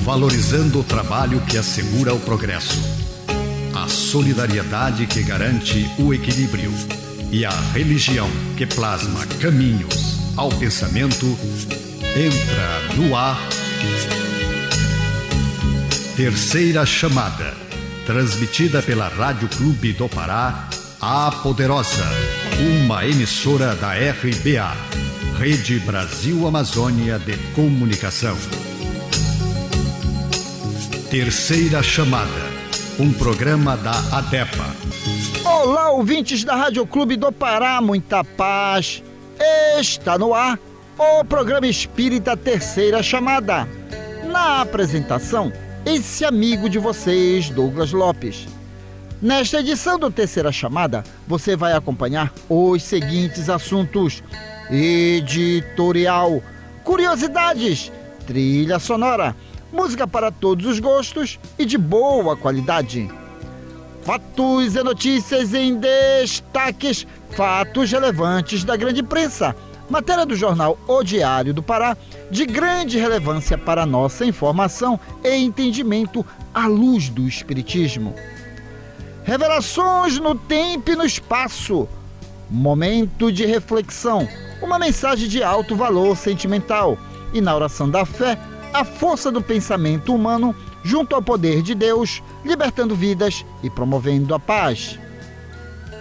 Valorizando o trabalho que assegura o progresso, a solidariedade que garante o equilíbrio e a religião que plasma caminhos ao pensamento, entra no ar Terceira Chamada, transmitida pela Rádio Clube do Pará, a Poderosa, uma emissora da RBA, Rede Brasil Amazônia de Comunicação. Terceira Chamada, um programa da ADEPA. Olá, ouvintes da Rádio Clube do Pará, muita paz. Está no ar o programa espírita Terceira Chamada. Na apresentação, esse amigo de vocês, Douglas Lopes. Nesta edição do Terceira Chamada, você vai acompanhar os seguintes assuntos: editorial, curiosidades, trilha sonora, música para todos os gostos e de boa qualidade. Fatos e notícias em destaques, fatos relevantes da grande imprensa, matéria do jornal O Diário do Pará, de grande relevância para a nossa informação e entendimento à luz do Espiritismo. Revelações no tempo e no espaço, momento de reflexão, uma mensagem de alto valor sentimental e, na oração da fé, a força do pensamento humano junto ao poder de Deus, libertando vidas e promovendo a paz.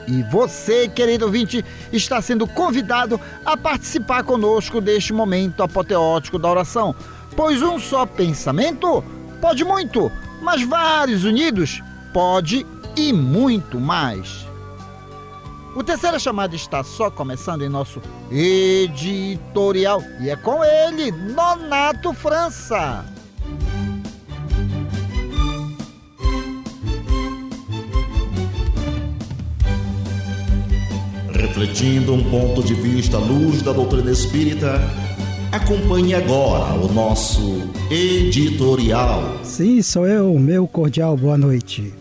E você, querido ouvinte, está sendo convidado a participar conosco deste momento apoteótico da oração, pois um só pensamento pode muito, mas vários unidos pode e muito mais. O Terceira Chamada está só começando em nosso editorial e é com ele, Nonato França. Refletindo um ponto de vista à luz da doutrina espírita, acompanhe agora o nosso editorial. Sim, sou eu, meu cordial boa noite.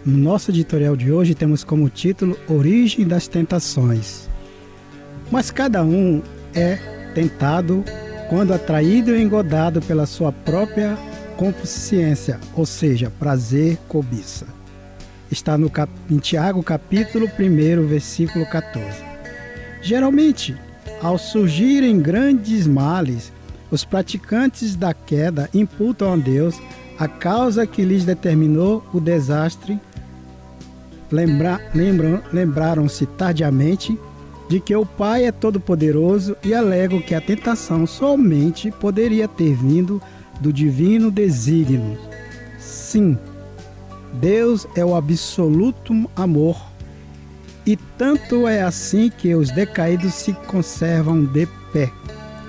No nosso editorial de hoje temos como título Origem das Tentações. Mas cada um é tentado quando atraído e engodado pela sua própria concupiscência, ou seja, prazer, cobiça. Está em Tiago, capítulo 1, versículo 14. Geralmente, ao surgirem grandes males, os praticantes da queda imputam a Deus a causa que lhes determinou o desastre. Lembraram-se tardiamente de que o Pai é todo-poderoso e alegam que a tentação somente poderia ter vindo do divino desígnio. Sim, Deus é o absoluto amor, e tanto é assim que os decaídos se conservam de pé,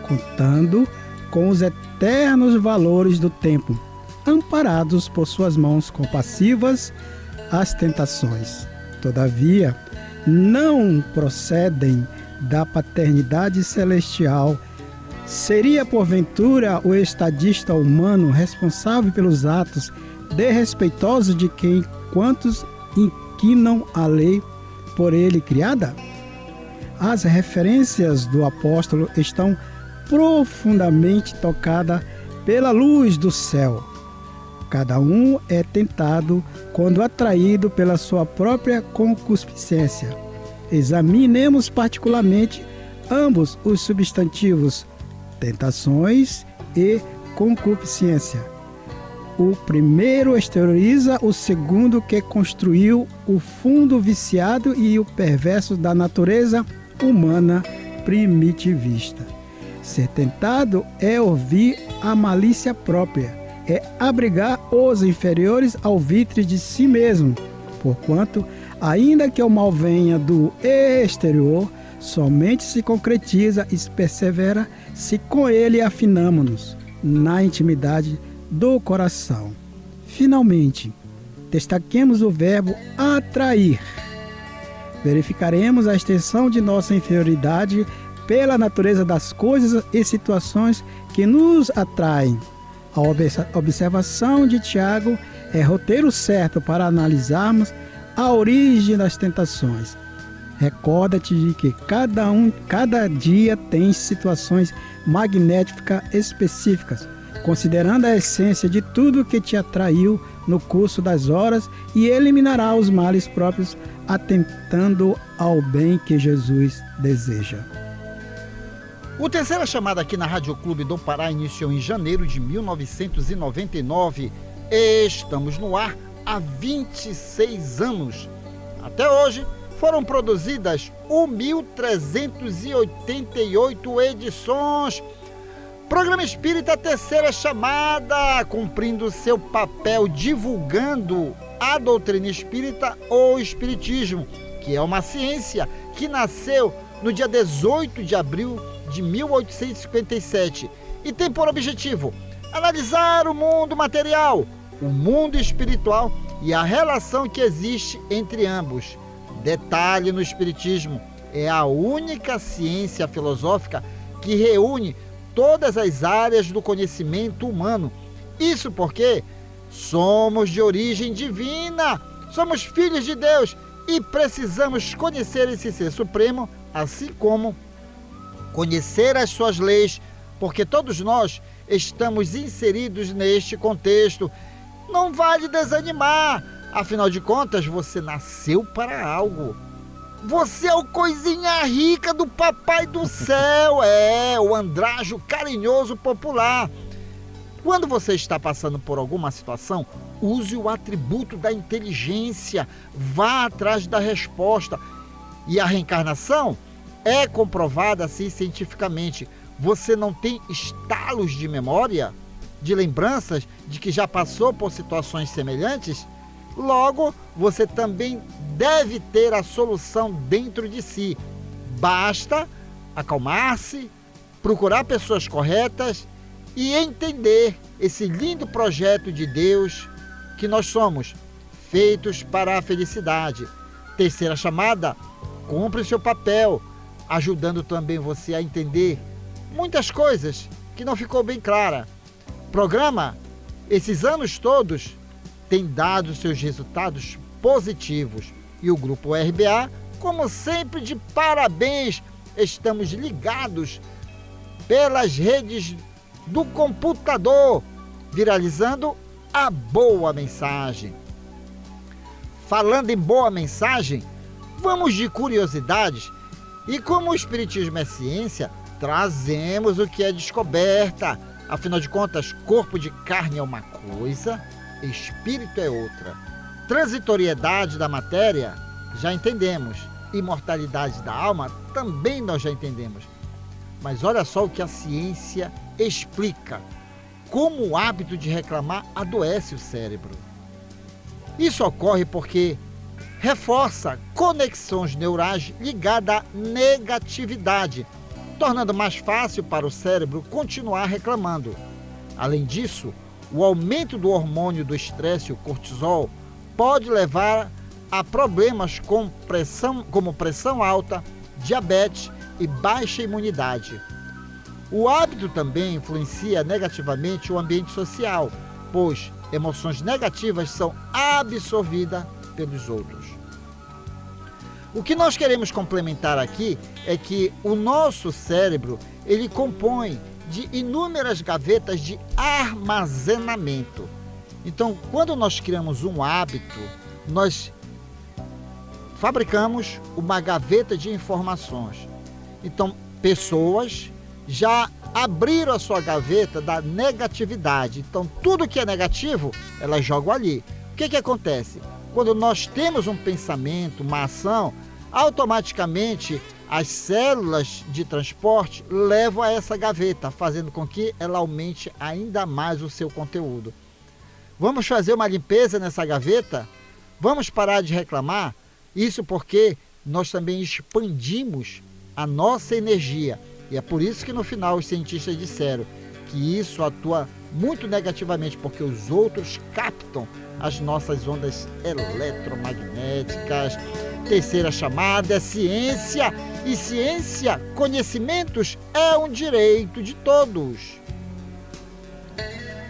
contando com os eternos valores do tempo, amparados por suas mãos compassivas às tentações. Todavia, não procedem da paternidade celestial. Seria, porventura, o estadista humano responsável pelos atos desrespeitosos de quem quantos inquinam a lei por ele criada? As referências do apóstolo estão profundamente tocadas pela luz do céu. Cada um é tentado quando atraído pela sua própria concupiscência. Examinemos particularmente ambos os substantivos tentações e concupiscência. O primeiro exterioriza o segundo, que construiu o fundo viciado e o perverso da natureza humana primitivista. Ser tentado é ouvir a malícia própria, é abrigar os inferiores ao vitre de si mesmo, porquanto, ainda que o mal venha do exterior, somente se concretiza e persevera se com ele afinamos-nos na intimidade do coração. Finalmente, destaquemos o verbo atrair. Verificaremos a extensão de nossa inferioridade pela natureza das coisas e situações que nos atraem. A observação de Tiago é roteiro certo para analisarmos a origem das tentações. Recorda-te de que cada dia tem situações magnéticas específicas, considerando a essência de tudo que te atraiu no curso das horas, e eliminará os males próprios, atentando ao bem que Jesus deseja. O Terceira Chamada aqui na Rádio Clube do Pará iniciou em janeiro de 1999. Estamos no ar há 26 anos. Até hoje foram produzidas 1.388 edições. Programa Espírita Terceira Chamada, cumprindo seu papel divulgando a doutrina espírita ou espiritismo, que é uma ciência que nasceu no dia 18 de abril de 1857 e tem por objetivo analisar o mundo material, o mundo espiritual e a relação que existe entre ambos. Detalhe no espiritismo, é a única ciência filosófica que reúne todas as áreas do conhecimento humano. Isso porque somos de origem divina, somos filhos de Deus e precisamos conhecer esse ser supremo, assim como conhecer as suas leis, porque todos nós estamos inseridos neste contexto. Não vale desanimar, afinal de contas, você nasceu para algo. Você é o coisinha rica do Papai do Céu, o andrajo carinhoso popular. Quando você está passando por alguma situação, use o atributo da inteligência, vá atrás da resposta. E a reencarnação é comprovada assim cientificamente. Você não tem estalos de memória, de lembranças de que já passou por situações semelhantes? Logo, você também deve ter a solução dentro de si. Basta acalmar-se, procurar pessoas corretas e entender esse lindo projeto de Deus, que nós somos feitos para a felicidade. Terceira Chamada cumpre seu papel, ajudando também você a entender muitas coisas que não ficou bem clara. Programa, esses anos todos, tem dado seus resultados positivos. E o Grupo RBA, como sempre, de parabéns. Estamos ligados pelas redes do computador, viralizando a boa mensagem. Falando em boa mensagem, vamos de curiosidades. E como o Espiritismo é ciência, trazemos o que é descoberta. Afinal de contas, corpo de carne é uma coisa, espírito é outra. Transitoriedade da matéria, já entendemos. Imortalidade da alma, também nós já entendemos. Mas olha só o que a ciência explica. Como o hábito de reclamar adoece o cérebro. Isso ocorre porque reforça conexões neurais ligadas à negatividade, tornando mais fácil para o cérebro continuar reclamando. Além disso, o aumento do hormônio do estresse, o cortisol, pode levar a problemas como pressão alta, diabetes e baixa imunidade. O hábito também influencia negativamente o ambiente social, pois emoções negativas são absorvidas pelos outros. O que nós queremos complementar aqui é que o nosso cérebro, ele compõe de inúmeras gavetas de armazenamento. Então, quando nós criamos um hábito, nós fabricamos uma gaveta de informações. Então, pessoas já abriram a sua gaveta da negatividade. Então, tudo que é negativo, elas jogam ali. O que acontece? Quando nós temos um pensamento, uma ação, automaticamente as células de transporte levam a essa gaveta, fazendo com que ela aumente ainda mais o seu conteúdo. Vamos fazer uma limpeza nessa gaveta? Vamos parar de reclamar? Isso porque nós também expandimos a nossa energia. E é por isso que no final os cientistas disseram que isso atua muito negativamente, porque os outros captam as nossas ondas eletromagnéticas. Terceira chamada é ciência, e ciência, conhecimentos, é um direito de todos.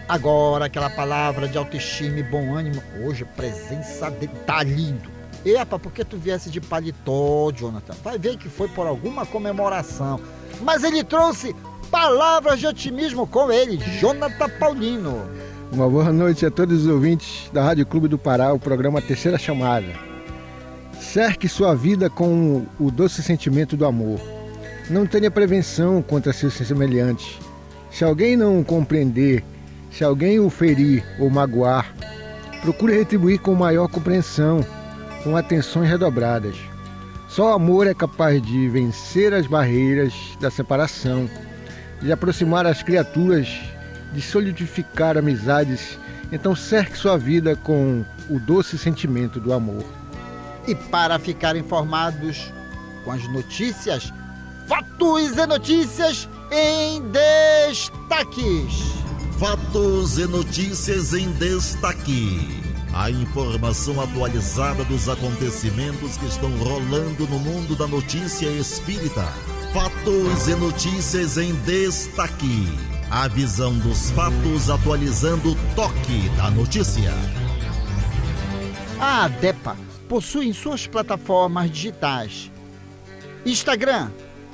Agora, aquela palavra de autoestima e bom ânimo. Hoje a presença dele tá lindo. Epa, por que tu viesse de paletó, Jonathan? Vai ver que foi por alguma comemoração. Mas ele trouxe palavras de otimismo com ele, Jonathan Paulino. Uma boa noite a todos os ouvintes da Rádio Clube do Pará, o programa Terceira Chamada. Cerque sua vida com o doce sentimento do amor. Não tenha prevenção contra seus semelhantes. Se alguém não o compreender, se alguém o ferir ou magoar, procure retribuir com maior compreensão, com atenções redobradas. Só o amor é capaz de vencer as barreiras da separação, de aproximar as criaturas, de solidificar amizades. Então cerque sua vida com o doce sentimento do amor. E para ficar informados com as notícias, fatos e notícias em destaques. Fatos e notícias em destaque. A informação atualizada dos acontecimentos que estão rolando no mundo da notícia espírita. Fatos e notícias em destaque. A visão dos fatos atualizando o toque da notícia. A ADEPA possui em suas plataformas digitais Instagram,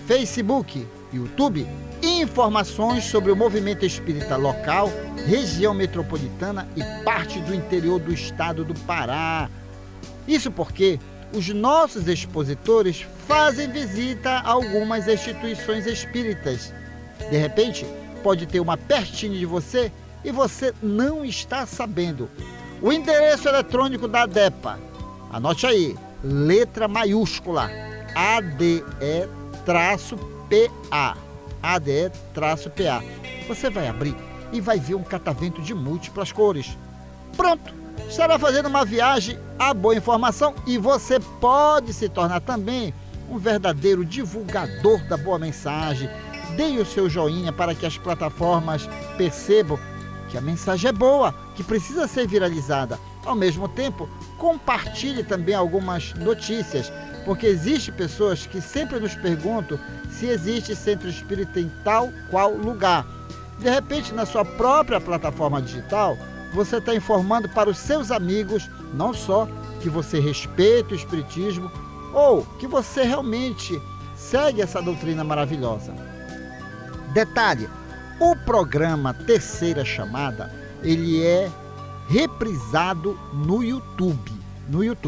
Facebook, YouTube, informações sobre o movimento espírita local, região metropolitana e parte do interior do estado do Pará. Isso porque os nossos expositores fazem visita a algumas instituições espíritas. De repente, pode ter uma pertinho de você e você não está sabendo. O endereço eletrônico da ADEPA, anote aí, letra maiúscula, ADE-PA. ADE-PA. Você vai abrir e vai ver um catavento de múltiplas cores. Pronto! Estará fazendo uma viagem à boa informação e você pode se tornar também um verdadeiro divulgador da boa mensagem. Dê o seu joinha para que as plataformas percebam que a mensagem é boa, que precisa ser viralizada. Ao mesmo tempo, compartilhe também algumas notícias, porque existem pessoas que sempre nos perguntam se existe centro espírita em tal qual lugar. De repente, na sua própria plataforma digital, você está informando para os seus amigos, não só que você respeita o espiritismo, ou que você realmente segue essa doutrina maravilhosa. Detalhe, o programa Terceira Chamada, ele é reprisado no YouTube.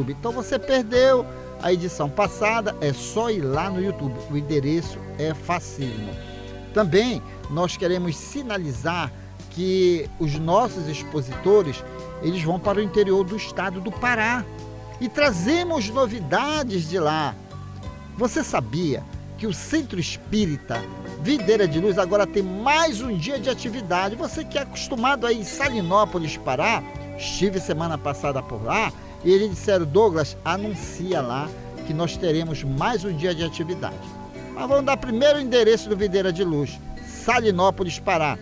Então você perdeu a edição passada, é só ir lá no YouTube. O endereço é facílimo. Também nós queremos sinalizar que os nossos expositores, eles vão para o interior do estado do Pará e trazemos novidades de lá. Você sabia que o Centro Espírita Videira de Luz agora tem mais um dia de atividade? Você que é acostumado a ir em Salinópolis, Pará, estive semana passada por lá, e eles disseram: Douglas, anuncia lá que nós teremos mais um dia de atividade. Mas vamos dar primeiro o endereço do Videira de Luz, Salinópolis, Pará.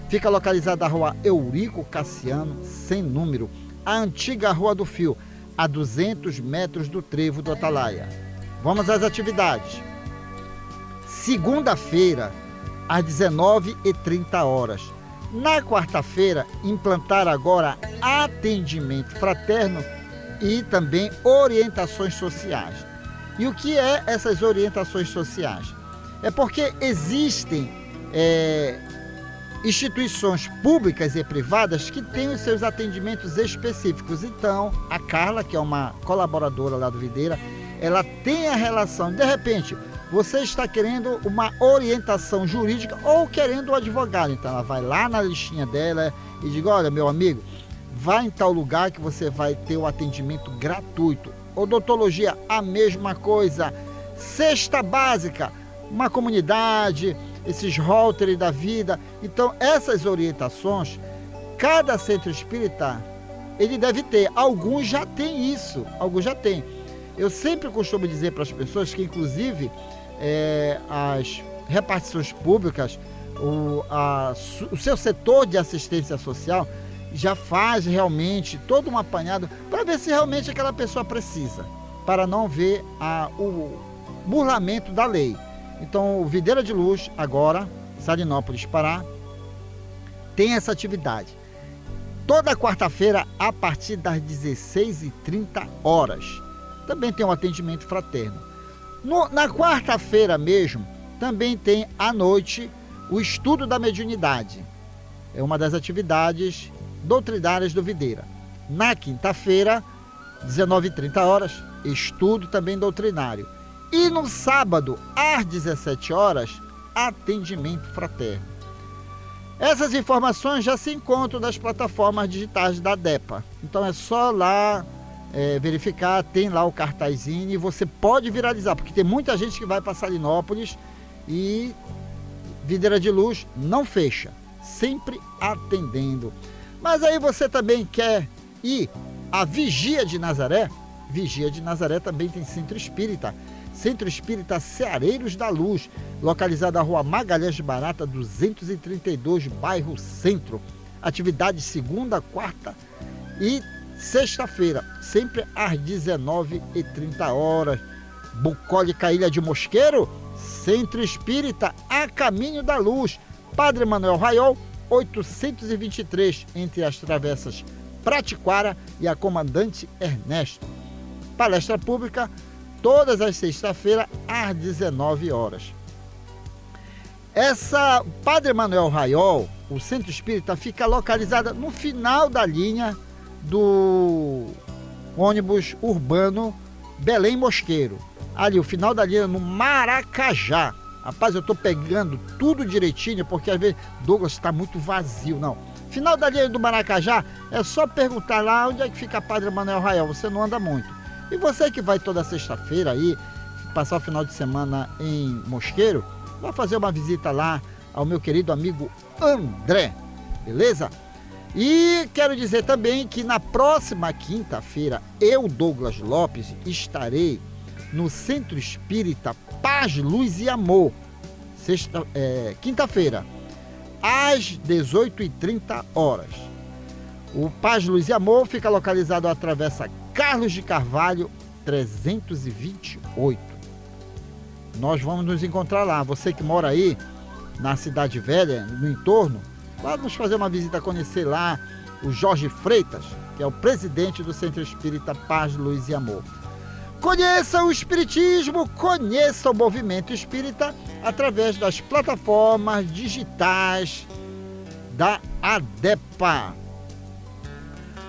Fica localizada a rua Eurico Cassiano, sem número, a antiga Rua do Fio, a 200 metros do Trevo do Atalaia. Vamos às atividades. Segunda-feira, às 19h30. Na quarta-feira, implantar agora atendimento fraterno e também orientações sociais. E o que é essas orientações sociais? É porque existem instituições públicas e privadas que têm os seus atendimentos específicos. Então, a Carla, que é uma colaboradora lá do Videira, ela tem a relação. De repente, você está querendo uma orientação jurídica ou querendo um advogado. Então, ela vai lá na listinha dela e diz: olha, meu amigo, vai em tal lugar que você vai ter o atendimento gratuito. Odontologia, a mesma coisa. Cesta básica, uma comunidade, esses Rotary da vida. Então, essas orientações, cada centro espírita, ele deve ter. Alguns já têm isso, alguns já têm. Eu sempre costumo dizer para as pessoas que, inclusive, as repartições públicas, o seu setor de assistência social já faz realmente todo um apanhado para ver se realmente aquela pessoa precisa, para não ver o burlamento da lei. Então, o Videira de Luz, agora, Salinópolis, Pará, tem essa atividade. Toda quarta-feira, a partir das 16h30. também tem um atendimento fraterno. Na quarta-feira mesmo, também tem à noite o estudo da mediunidade. É uma das atividades doutrinárias do Videira. Na quinta-feira, 19h30, estudo também doutrinário. E no sábado, às 17h, atendimento fraterno. Essas informações já se encontram nas plataformas digitais da DEPA. Então é só lá verificar, tem lá o cartazinho e você pode viralizar, porque tem muita gente que vai para Salinópolis e Videira de Luz não fecha, sempre atendendo. Mas aí você também quer ir à Vigia de Nazaré? Vigia de Nazaré também tem Centro Espírita. Centro Espírita Ceareiros da Luz, localizado na Rua Magalhães de Barata, 232, bairro Centro. Atividade segunda, quarta e sexta-feira, sempre às 19h30. Bucólica Ilha de Mosqueiro, Centro Espírita a caminho da luz. Padre Manuel Raiol, 823, entre as travessas Pratiquara e a Comandante Ernesto. Palestra pública todas as sextas-feiras às 19h. Essa Padre Manuel Raiol, o Centro Espírita, fica localizada no final da linha do ônibus urbano Belém Mosqueiro. Ali, o final da linha no Maracajá. Rapaz, eu tô pegando tudo direitinho, porque às vezes Douglas está muito vazio, não. Final da linha do Maracajá, é só perguntar lá onde é que fica Padre Manuel Raiol, você não anda muito. E você que vai toda sexta-feira aí, passar o final de semana em Mosqueiro, vai fazer uma visita lá ao meu querido amigo André, beleza? E quero dizer também que na próxima quinta-feira, eu, Douglas Lopes, estarei no Centro Espírita Paz, Luz e Amor, quinta-feira, às 18h30. O Paz, Luz e Amor fica localizado à Travessa Carlos de Carvalho, 328. Nós vamos nos encontrar lá. Você que mora aí na Cidade Velha, no entorno, vamos fazer uma visita, conhecer lá o Jorge Freitas, que é o presidente do Centro Espírita Paz, Luz e Amor. Conheça o Espiritismo, conheça o movimento espírita através das plataformas digitais da ADEPA.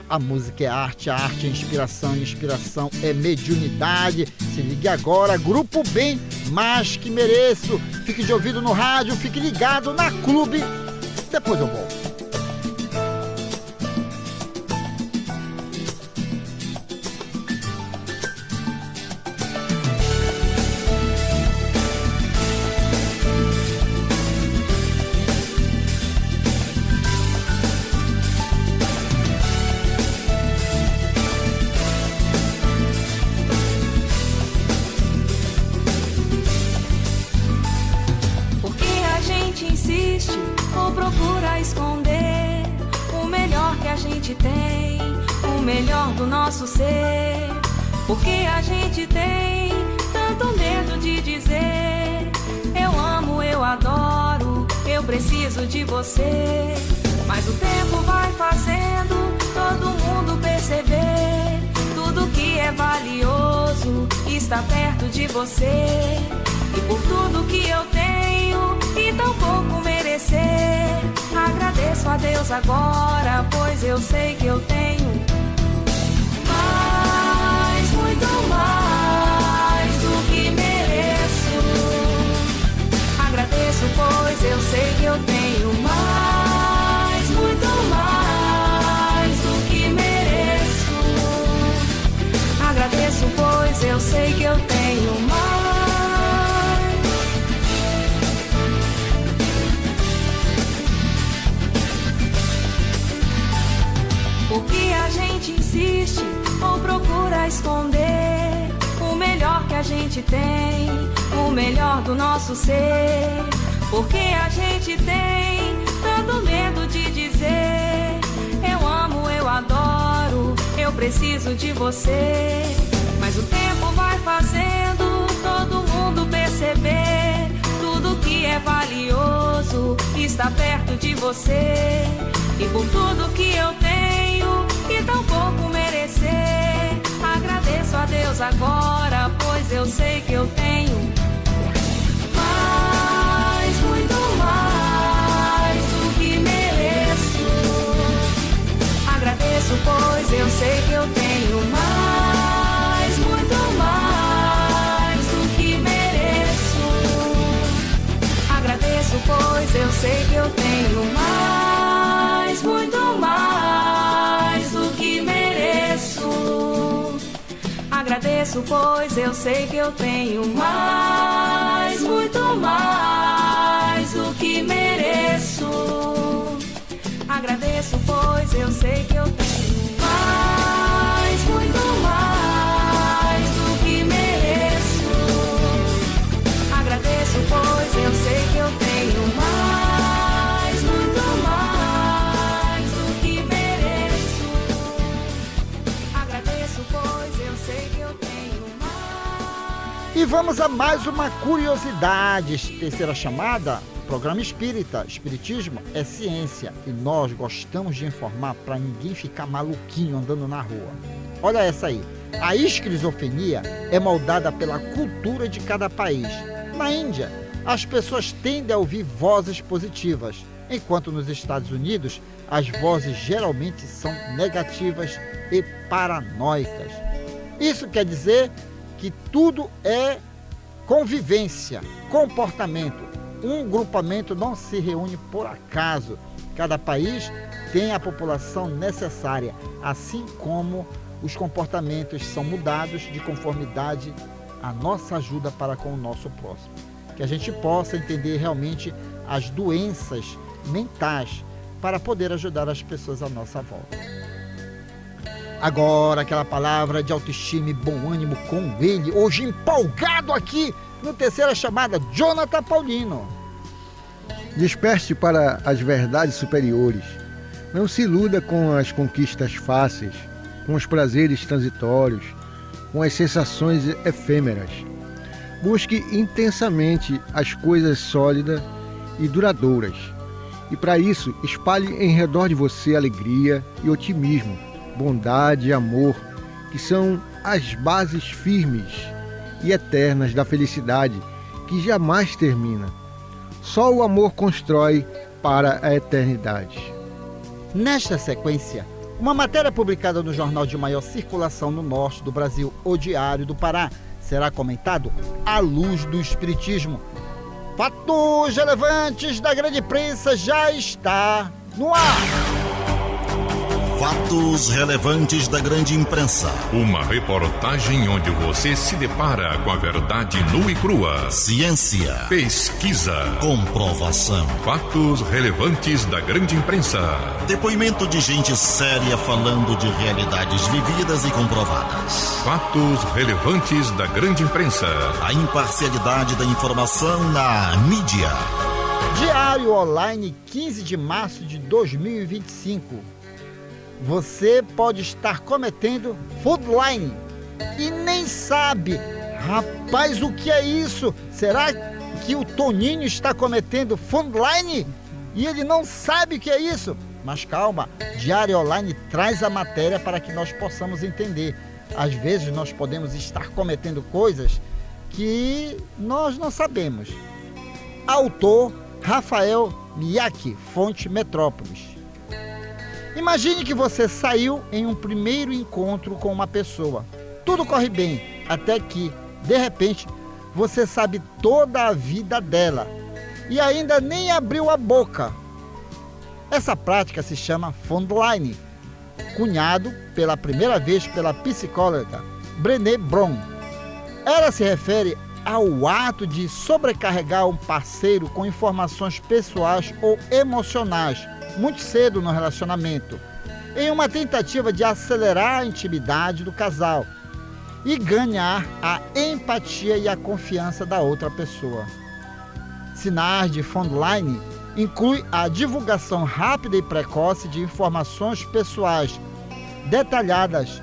A música é arte, a arte é inspiração, a inspiração é mediunidade. Se ligue agora, Grupo Bem, Mais Que Mereço. Fique de ouvido no rádio, fique ligado na Clube. Depois eu volto. Ou procura esconder o melhor que a gente tem, o melhor do nosso ser. Porque a gente tem tanto medo de dizer: eu amo, eu adoro, eu preciso de você. Mas o tempo vai fazendo todo mundo perceber: tudo que é valioso está perto de você. E por tudo que eu tenho e tão pouco merecer, agradeço a Deus agora, pois eu sei que eu tenho mais, muito mais do que mereço. Agradeço, pois eu sei que eu tenho mais, muito mais do que mereço. Agradeço, pois eu sei que eu tenho mais. Porque a gente insiste ou procura esconder o melhor que a gente tem, o melhor do nosso ser. Porque a gente tem tanto medo de dizer: eu amo, eu adoro, eu preciso de você. Mas o tempo vai fazendo todo mundo perceber: tudo que é valioso está perto de você. E por tudo que eu tenho e tão pouco merecer, agradeço agradeço a Deus agora, pois eu sei que eu tenho mais, muito mais do que mereço. Agradeço, pois eu sei que eu tenho mais, muito mais do que mereço. Agradeço, pois eu sei que eu tenho mais, muito mais do que mereço. Agradeço, pois eu sei que eu tenho mais, muito mais do que mereço. Agradeço, pois eu sei que eu tenho mais, muito mais do que mereço. Agradeço, pois eu sei que eu tenho mais, muito mais do que mereço. Agradeço, pois eu sei que eu tenho mais. E vamos a mais uma curiosidade. Terceira chamada, programa espírita. Espiritismo é ciência e nós gostamos de informar para ninguém ficar maluquinho andando na rua. Olha essa aí. A esquizofrenia é moldada pela cultura de cada país. Na Índia, as pessoas tendem a ouvir vozes positivas, enquanto nos Estados Unidos as vozes geralmente são negativas e paranoicas. Isso quer dizer que tudo é convivência, comportamento. Um grupamento não se reúne por acaso. Cada país tem a população necessária, assim como os comportamentos são mudados de conformidade à nossa ajuda para com o nosso próximo. Que a gente possa entender realmente as doenças mentais para poder ajudar as pessoas à nossa volta. Agora, aquela palavra de autoestima e bom ânimo com ele, hoje empolgado aqui no Terceira Chamada, Jonathan Paulino. Desperte para as verdades superiores. Não se iluda com as conquistas fáceis, com os prazeres transitórios, com as sensações efêmeras. Busque intensamente as coisas sólidas e duradouras. E para isso, espalhe em redor de você alegria e otimismo, bondade e amor, que são as bases firmes e eternas da felicidade, que jamais termina. Só o amor constrói para a eternidade. Nesta sequência, uma matéria publicada no jornal de maior circulação no norte do Brasil, O Diário do Pará, será comentado à luz do Espiritismo. Fatos relevantes da grande imprensa já está no ar. Fatos relevantes da grande imprensa. Uma reportagem onde você se depara com a verdade nua e crua. Ciência. Pesquisa. Comprovação. Fatos relevantes da grande imprensa. Depoimento de gente séria falando de realidades vividas e comprovadas. Fatos relevantes da grande imprensa. A imparcialidade da informação na mídia. Diário Online, 15 de março de 2025. Você pode estar cometendo foodline e nem sabe. Rapaz, o que é isso? Será que o Toninho está cometendo foodline e ele não sabe o que é isso? Mas calma, Diário Online traz a matéria para que nós possamos entender. Às vezes nós podemos estar cometendo coisas que nós não sabemos. Autor Rafael Miyake, fonte Metrópolis. Imagine que você saiu em um primeiro encontro com uma pessoa. Tudo corre bem, até que, de repente, você sabe toda a vida dela e ainda nem abriu a boca. Essa prática se chama foodline, cunhado pela primeira vez pela psicóloga Brené Brown. Ela se refere ao ato de sobrecarregar um parceiro com informações pessoais ou emocionais muito cedo no relacionamento, em uma tentativa de acelerar a intimidade do casal e ganhar a empatia e a confiança da outra pessoa. Sinais de foodline inclui a divulgação rápida e precoce de informações pessoais detalhadas,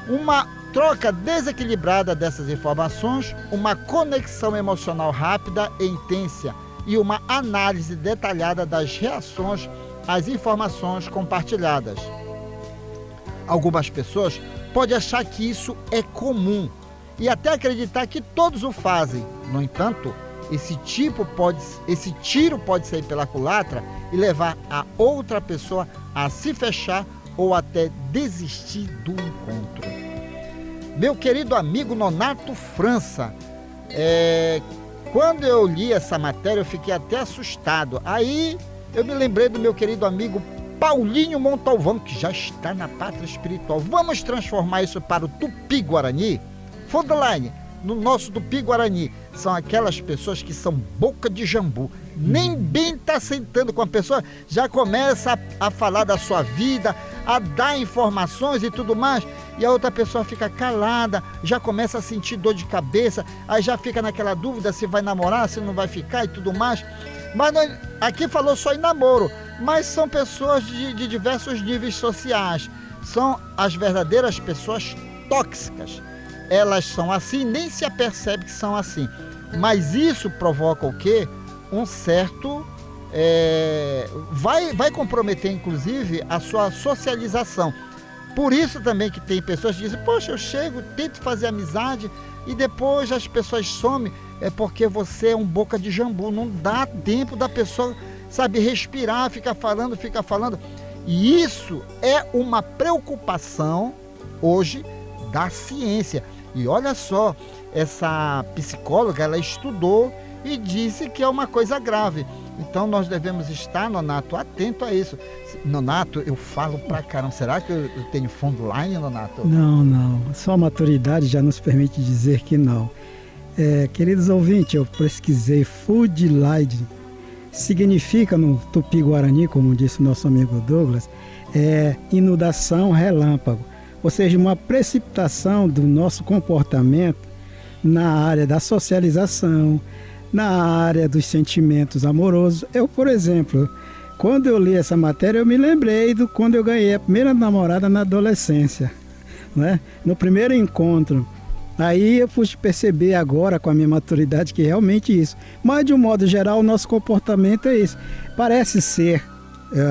uma troca desequilibrada dessas informações, uma conexão emocional rápida e intensa e uma análise detalhada das reações às informações compartilhadas. Algumas pessoas pode achar que isso é comum e até acreditar que todos o fazem. No entanto, esse tiro pode sair pela culatra e levar a outra pessoa a se fechar ou até desistir do encontro. Meu querido amigo Nonato França, quando eu li essa matéria eu fiquei até assustado. Aí eu me lembrei do meu querido amigo Paulinho Montalvão, que já está na pátria espiritual. Vamos transformar isso para o Tupi-Guarani? Fundline, no nosso Tupi-Guarani, são aquelas pessoas que são boca de jambu. Nem bem está sentando com a pessoa, já começa a falar da sua vida, a dar informações e tudo mais, e a outra pessoa fica calada, já começa a sentir dor de cabeça, aí já fica naquela dúvida se vai namorar, se não vai ficar e tudo mais. Mas aqui falou só em namoro, mas são pessoas de diversos níveis sociais, são as verdadeiras pessoas tóxicas. Elas são assim, nem se apercebe que são assim. Mas isso provoca o quê? Um certo... vai comprometer, inclusive, a sua socialização. Por isso também que tem pessoas que dizem, poxa, eu chego, tento fazer amizade e depois as pessoas somem. É porque você é um boca de jambu, não dá tempo da pessoa, sabe, respirar, ficar falando. E isso é uma preocupação hoje da ciência. E olha só, essa psicóloga, ela estudou e disse que é uma coisa grave. Então nós devemos estar, Nonato, atento a isso. Nonato, eu falo pra caramba. Será que eu tenho fundo line, Nonato? Não. Só a maturidade já nos permite dizer que não. Queridos ouvintes, eu pesquisei food light. Significa no Tupi-Guarani, como disse o nosso amigo Douglas, inundação relâmpago. Ou seja, uma precipitação do nosso comportamento na área da socialização, na área dos sentimentos amorosos. Eu, por exemplo, quando eu li essa matéria, eu me lembrei de quando eu ganhei a primeira namorada na adolescência, né? No primeiro encontro. Aí eu pude perceber agora, com a minha maturidade, que realmente isso. Mas, de um modo geral, o nosso comportamento é isso. Parece ser...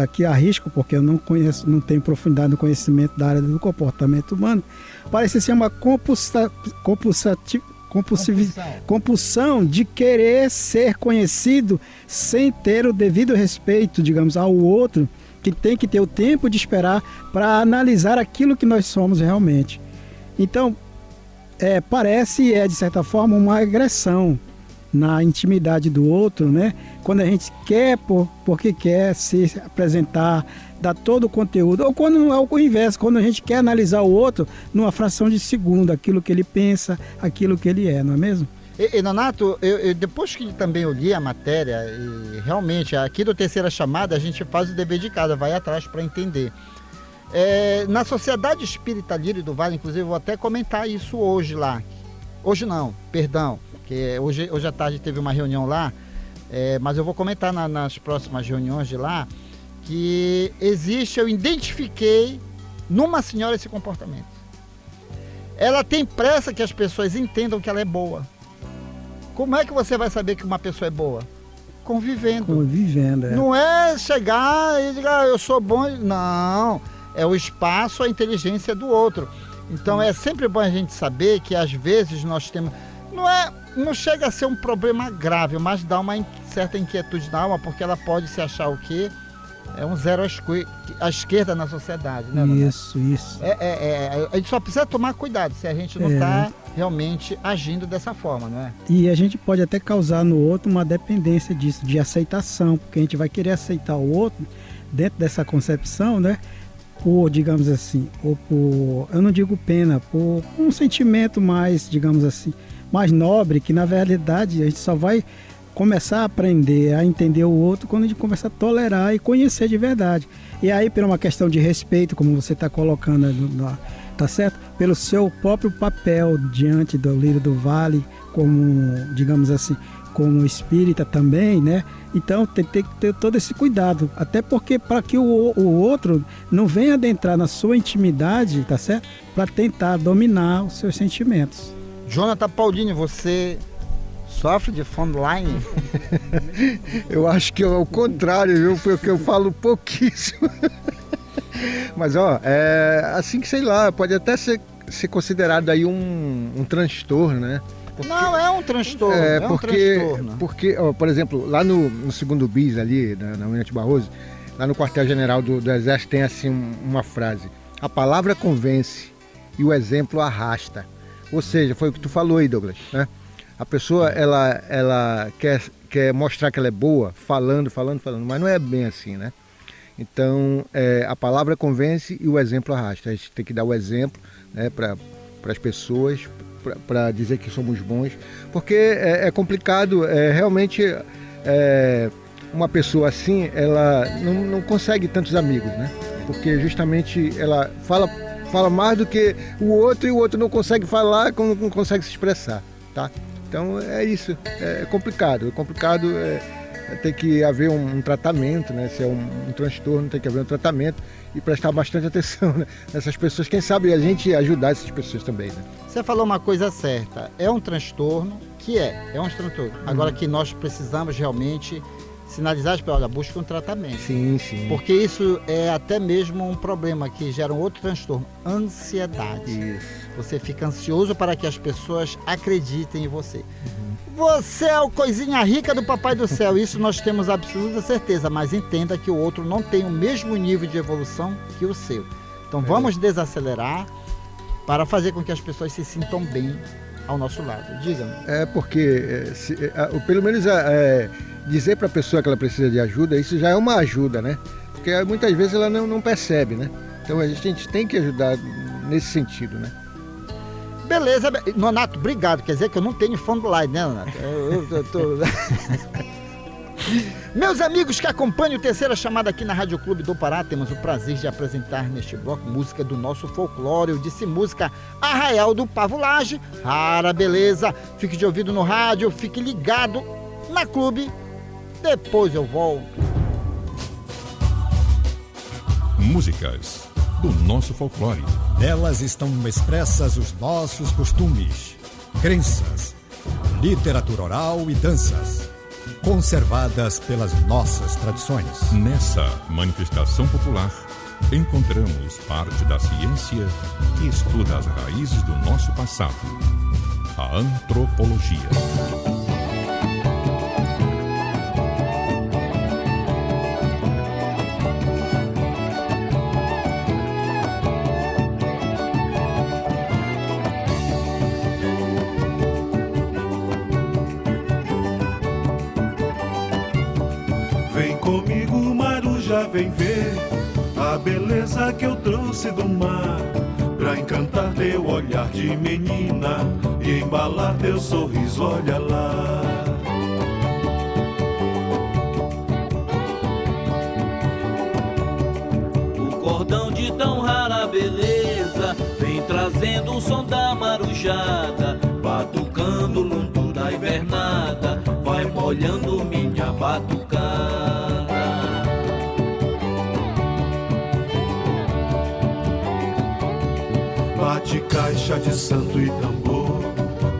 aqui arrisco, porque eu não conheço, não tenho profundidade no conhecimento da área do comportamento humano, parece ser uma compulsão de querer ser conhecido sem ter o devido respeito, digamos, ao outro, que tem que ter o tempo de esperar para analisar aquilo que nós somos realmente. Então, parece, de certa forma, uma agressão na intimidade do outro, né? Quando a gente quer, porque quer se apresentar, dar todo o conteúdo, ou quando é o inverso, quando a gente quer analisar o outro numa fração de segundo, aquilo que ele pensa, aquilo que ele é, não é mesmo? E Nonato, depois que também eu li a matéria, e realmente aqui do Terceira Chamada a gente faz o dever de casa, vai atrás para entender. Na Sociedade Espírita Lírio do Vale, inclusive, eu vou até comentar isso hoje lá. Hoje não, perdão. Hoje à tarde teve uma reunião lá, mas eu vou comentar nas próximas reuniões de lá, que eu identifiquei numa senhora esse comportamento. Ela tem pressa que as pessoas entendam que ela é boa. Como é que você vai saber que uma pessoa é boa? Convivendo. Não é chegar e dizer, eu sou bom. Não, é o espaço, a inteligência do outro. Então é sempre bom a gente saber que às vezes nós temos... Não chega a ser um problema grave, mas dá uma certa inquietude na alma, porque ela pode se achar o quê? Um zero à esquerda na sociedade, né? Isso. A gente só precisa tomar cuidado se a gente não está realmente agindo dessa forma, não é? E a gente pode até causar no outro uma dependência disso, de aceitação, porque a gente vai querer aceitar o outro dentro dessa concepção, né? Por, digamos assim, ou por, eu não digo pena, por um sentimento mais, digamos assim, mais nobre, que na verdade a gente só vai começar a aprender a entender o outro quando a gente começa a tolerar e conhecer de verdade. E aí, por uma questão de respeito, como você está colocando, tá certo? Pelo seu próprio papel diante do Lírio do Vale, como, digamos assim, como espírita também, né? Então tem que ter todo esse cuidado, até porque para que o outro não venha adentrar na sua intimidade, tá certo? Para tentar dominar os seus sentimentos. Jonathan Paulini, você sofre de frontline? Eu acho que é o contrário, viu? Porque eu falo pouquíssimo. Mas, assim que, sei lá, pode até ser considerado aí um transtorno, né? Não, é um transtorno, Porque, por exemplo, lá no segundo bis ali, na Almirante Barroso, lá no quartel-general do Exército tem assim uma frase: a palavra convence e o exemplo arrasta. Ou seja, foi o que tu falou aí, Douglas, né? A pessoa, ela quer mostrar que ela é boa, falando, mas não é bem assim, né? Então, a palavra convence e o exemplo arrasta. A gente tem que dar o exemplo, né, para as pessoas, para dizer que somos bons, porque é complicado, realmente uma pessoa assim, ela não consegue tantos amigos, né? Porque justamente ela fala mais do que o outro e o outro não consegue falar, não consegue se expressar, tá? Então é isso, é complicado, tem que haver um tratamento, né? Se é um transtorno, tem que haver um tratamento e prestar bastante atenção, né, nessas pessoas. Quem sabe a gente ajudar essas pessoas também, né? Você falou uma coisa certa, é um transtorno, é um transtorno. Agora que nós precisamos realmente sinalizar as pessoas, busca um tratamento. Sim. Porque isso é até mesmo um problema que gera um outro transtorno, ansiedade. Isso. Você fica ansioso para que as pessoas acreditem em você. Você é o coisinha rica do Papai do Céu, isso nós temos absoluta certeza, mas entenda que o outro não tem o mesmo nível de evolução que o seu. Então vamos desacelerar para fazer com que as pessoas se sintam bem ao nosso lado. Diga-me. Porque pelo menos dizer para a pessoa que ela precisa de ajuda, isso já é uma ajuda, né? Porque muitas vezes ela não percebe, né? Então a gente tem que ajudar nesse sentido, né? Beleza, Nonato, obrigado. Quer dizer que eu não tenho fundo live, né, Nonato? Eu tô... Meus amigos que acompanham o Terceira Chamada aqui na Rádio Clube do Pará, temos o prazer de apresentar neste bloco música do nosso folclore. Eu disse música Arraial do Pavulagem, rara beleza. Fique de ouvido no rádio, fique ligado na Clube. Depois eu volto. Músicas do nosso folclore. Nelas estão expressas os nossos costumes, crenças, literatura oral e danças, conservadas pelas nossas tradições. Nessa manifestação popular, encontramos parte da ciência que estuda as raízes do nosso passado, a antropologia. Vem ver a beleza que eu trouxe do mar, pra encantar teu olhar de menina e embalar teu sorriso, olha lá. O cordão de tão rara beleza vem trazendo o som da marujada, batucando o lundo da invernada, vai molhando minha batucada. Bate caixa de santo e tambor,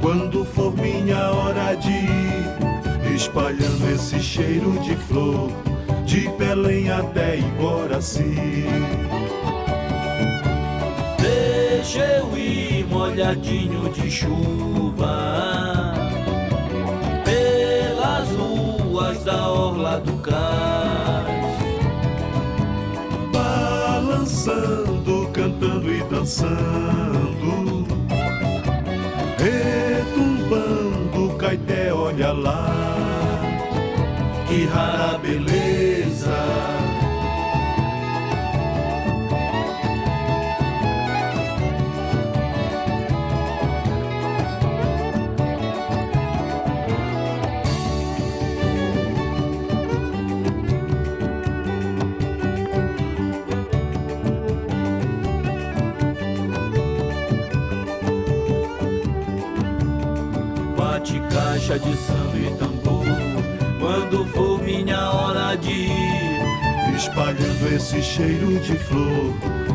quando for minha hora de ir, espalhando esse cheiro de flor, de Belém até Iguaraci. Deixa eu ir molhadinho de chuva, pelas ruas da orla do cais, balançando, cantando e dançando, retumbando, Caeté, olha lá, que rara beleza. Caixa de samba e tambor, quando for minha hora de ir, espalhando esse cheiro de flor,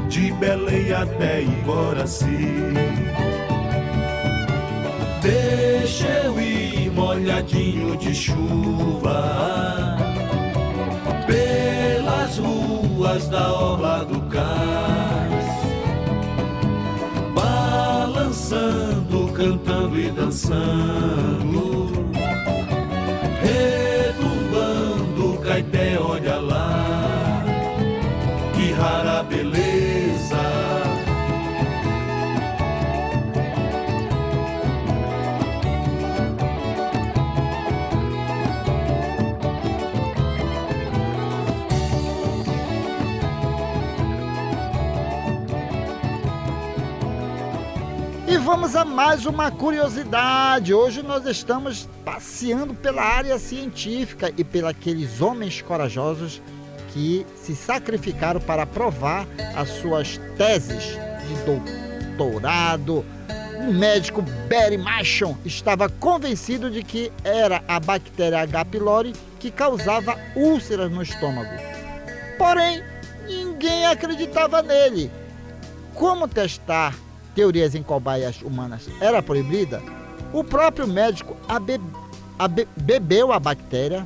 de Belém até Iguaraci. Deixa eu ir molhadinho de chuva, pelas ruas da orla do cais, cantando e dançando, retumbando o caeté, olha lá, que rara beleza. E vamos a mais uma curiosidade. Hoje nós estamos passeando pela área científica e pelos homens corajosos que se sacrificaram para provar as suas teses de doutorado. O médico Barry Mashon estava convencido de que era a bactéria H. pylori que causava úlceras no estômago. Porém, ninguém acreditava nele. Como testar teorias em cobaias humanas era proibida, o próprio médico bebeu a bactéria,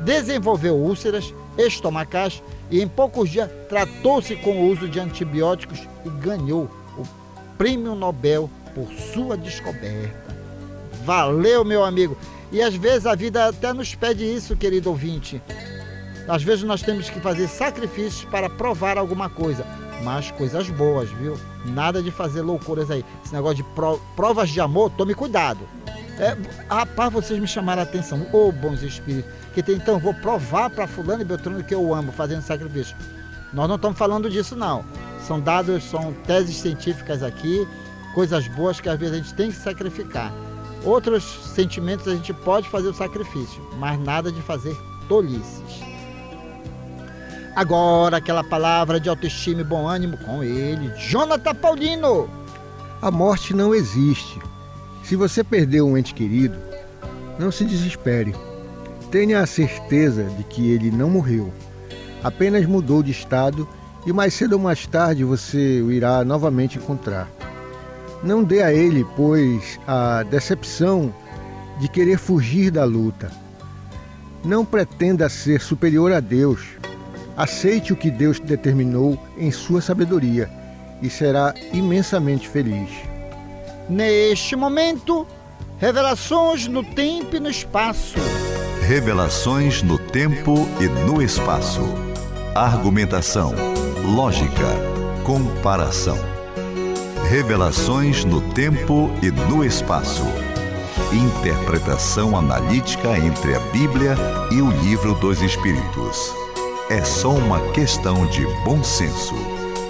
desenvolveu úlceras estomacais e em poucos dias tratou-se com o uso de antibióticos e ganhou o Prêmio Nobel por sua descoberta. Valeu, meu amigo! E às vezes a vida até nos pede isso, querido ouvinte. Às vezes nós temos que fazer sacrifícios para provar alguma coisa, mas coisas boas, viu? Nada de fazer loucuras aí. Esse negócio de provas de amor, tome cuidado. Rapaz, vocês me chamaram a atenção. Ô, bons espíritos. Então, vou provar para fulano e beltrano que eu amo, fazendo sacrifício. Nós não estamos falando disso, não. São teses científicas aqui, coisas boas que às vezes a gente tem que sacrificar. Outros sentimentos a gente pode fazer o sacrifício, mas nada de fazer tolices. Agora, aquela palavra de autoestima e bom ânimo com ele, Jonathan Paulino. A morte não existe. Se você perdeu um ente querido, não se desespere. Tenha a certeza de que ele não morreu. Apenas mudou de estado e mais cedo ou mais tarde você o irá novamente encontrar. Não dê a ele, pois, a decepção de querer fugir da luta. Não pretenda ser superior a Deus. Aceite o que Deus determinou em sua sabedoria e será imensamente feliz. Neste momento, revelações no tempo e no espaço. Revelações no tempo e no espaço. Argumentação, lógica, comparação. Revelações no tempo e no espaço. Interpretação analítica entre a Bíblia e o Livro dos Espíritos. É só uma questão de bom senso.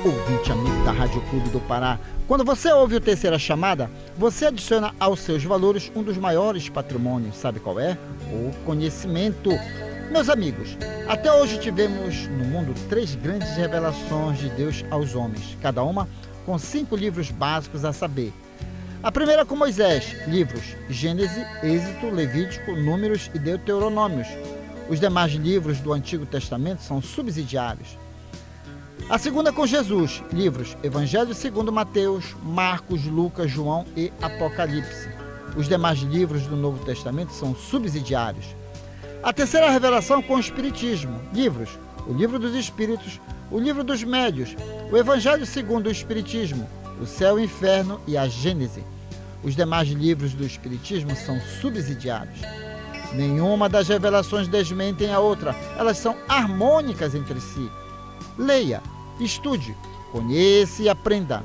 Ouvinte amigo da Rádio Clube do Pará, quando você ouve o Terceira Chamada, você adiciona aos seus valores um dos maiores patrimônios. Sabe qual é? O conhecimento. Meus amigos, até hoje tivemos no mundo 3 grandes revelações de Deus aos homens, cada uma com 5 livros básicos a saber. A primeira com Moisés, livros Gênesis, Êxodo, Levítico, Números e Deuteronômios. Os demais livros do Antigo Testamento são subsidiários. A segunda com Jesus, livros Evangelho segundo Mateus, Marcos, Lucas, João e Apocalipse. Os demais livros do Novo Testamento são subsidiários. A terceira revelação com o Espiritismo, livros o Livro dos Espíritos, o Livro dos Médios, o Evangelho segundo o Espiritismo, o Céu e o Inferno e a Gênese. Os demais livros do Espiritismo são subsidiários. Nenhuma das revelações desmentem a outra, elas são harmônicas entre si. Leia, estude, conheça e aprenda.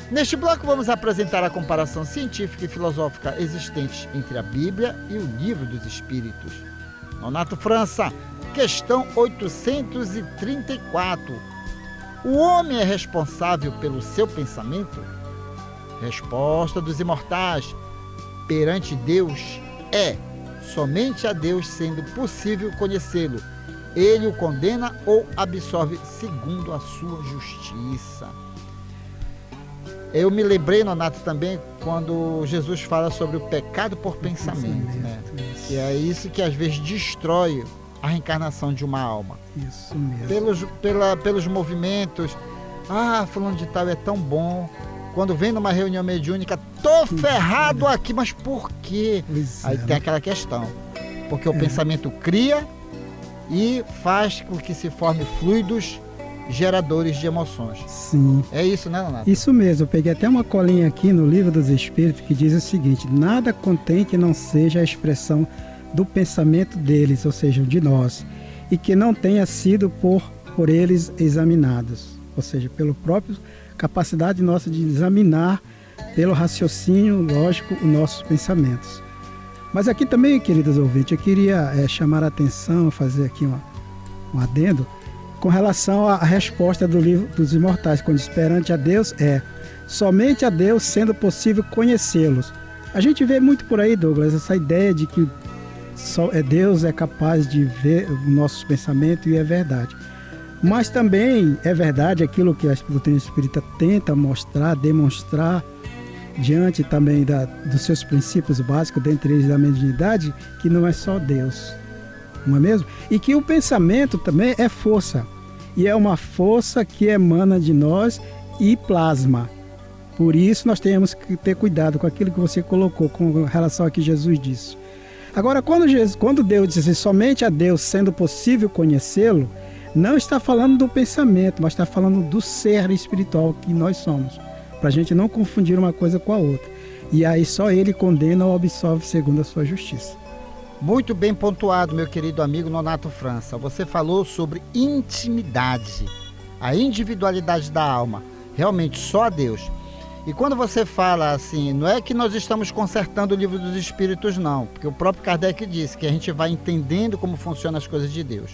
Neste bloco vamos apresentar a comparação científica e filosófica existente entre a Bíblia e o Livro dos Espíritos. Nonato França, questão 834. O homem é responsável pelo seu pensamento? Resposta dos imortais: perante Deus é. Somente a Deus sendo possível conhecê-lo. Ele o condena ou absorve segundo a sua justiça. Eu me lembrei, Nonato, também quando Jesus fala sobre o pecado por pensamento, né? Que é isso que às vezes destrói a reencarnação de uma alma. Isso mesmo. Pelos movimentos. Fulano de tal é tão bom. Quando vem numa reunião mediúnica, tô ferrado aqui, mas por quê? Aí tem aquela questão. Porque o pensamento cria e faz com que se forme fluidos geradores de emoções. Sim. É isso, né, Donato? Isso mesmo. Eu peguei até uma colinha aqui no Livro dos Espíritos que diz o seguinte: nada contém que não seja a expressão do pensamento deles, ou seja, de nós, e que não tenha sido por eles examinados, ou seja, pelo próprio capacidade nossa de examinar pelo raciocínio lógico os nossos pensamentos. Mas aqui também, queridos ouvintes, eu queria chamar a atenção, fazer aqui um adendo, com relação à resposta do Livro dos Imortais, quando diz perante a Deus somente a Deus sendo possível conhecê-los. A gente vê muito por aí, Douglas, essa ideia de que só Deus é capaz de ver os nossos pensamentos, e é verdade. Mas também é verdade aquilo que a doutrina espírita tenta mostrar, demonstrar, diante também dos seus princípios básicos, dentre eles da mediunidade, que não é só Deus, não é mesmo? E que o pensamento também é força, e é uma força que emana de nós e plasma. Por isso nós temos que ter cuidado com aquilo que você colocou com relação ao que Jesus disse. Agora, quando Deus diz assim, somente a Deus sendo possível conhecê-lo, não está falando do pensamento, mas está falando do ser espiritual que nós somos, para a gente não confundir uma coisa com a outra. E aí só Ele condena ou absolve segundo a sua justiça. Muito bem pontuado, meu querido amigo Nonato França. Você falou sobre intimidade, a individualidade da alma. Realmente, só a Deus. E quando você fala assim, não é que nós estamos consertando o Livro dos Espíritos, não. Porque o próprio Kardec disse que a gente vai entendendo como funcionam as coisas de Deus.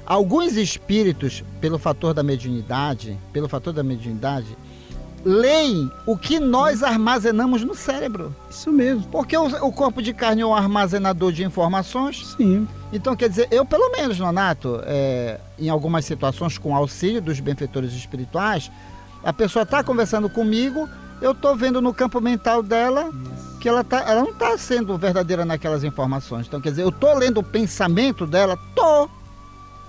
Alguns espíritos, pelo fator da mediunidade, leem o que nós armazenamos no cérebro. Isso mesmo. Porque o corpo de carne é um armazenador de informações. Sim. Então, quer dizer, eu pelo menos, Nonato, em algumas situações com auxílio dos benfeitores espirituais, a pessoa está conversando comigo, eu estou vendo no campo mental dela que ela não está sendo verdadeira naquelas informações. Então, quer dizer, eu estou lendo o pensamento dela,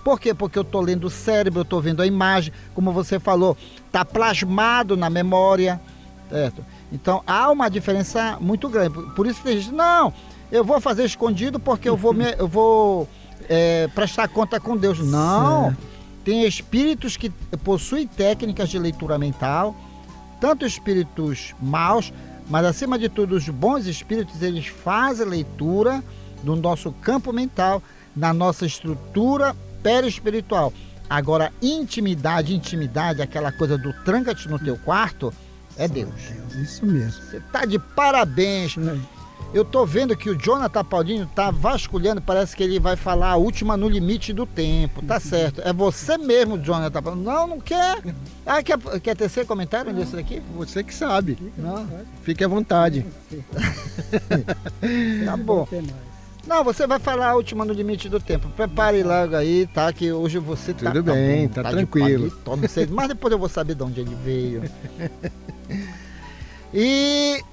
Por quê? Porque eu estou lendo o cérebro, eu estou vendo a imagem, como você falou, está plasmado na memória, certo? Então, há uma diferença muito grande. Por isso que tem gente, não, eu vou fazer escondido porque eu vou prestar conta com Deus. Não, certo. Tem espíritos que possuem técnicas de leitura mental, tanto espíritos maus, mas acima de tudo os bons espíritos, eles fazem leitura do nosso campo mental, na nossa estrutura perispiritual. Agora, intimidade, aquela coisa do tranca-te no teu quarto, é Deus. Isso mesmo. Você está de parabéns. Eu estou vendo que o Jonathan Paulinho está vasculhando, parece que ele vai falar a última no limite do tempo, tá certo. É você mesmo, Jonathan Paulinho. Não quer. Ah, quer tecer comentário nisso daqui? Você que sabe. Não. Fique à vontade. Tá bom. Não, você vai falar a última no limite do tempo. Prepare logo aí, tá? Que hoje você tá... Tudo bem, tá tranquilo. Não sei, mas depois eu vou saber de onde ele veio. E...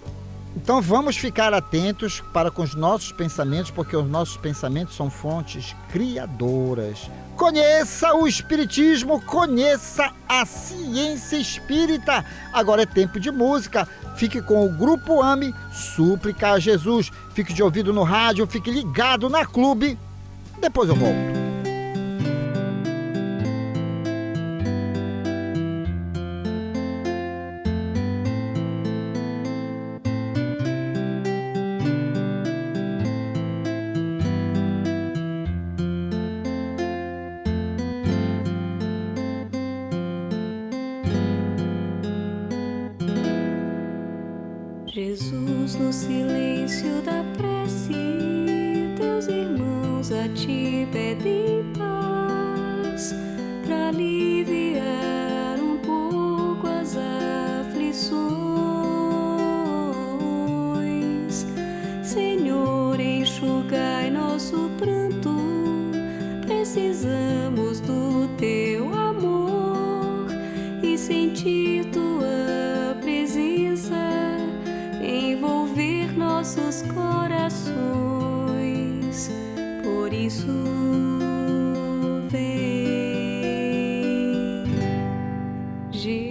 então vamos ficar atentos para com os nossos pensamentos, porque os nossos pensamentos são fontes criadoras. Conheça o Espiritismo, conheça a ciência espírita. Agora é tempo de música. Fique com o Grupo AME, Súplica a Jesus. Fique de ouvido no rádio, fique ligado na Clube. Depois eu volto. Jesus, no silêncio da prece, teus irmãos a ti pedem paz, pra aliviar um pouco as aflições. Senhor, enxugai nosso pranto, precisamos do teu amor e sentir tua presença envolver nossos corações. Por isso vem, Jesus.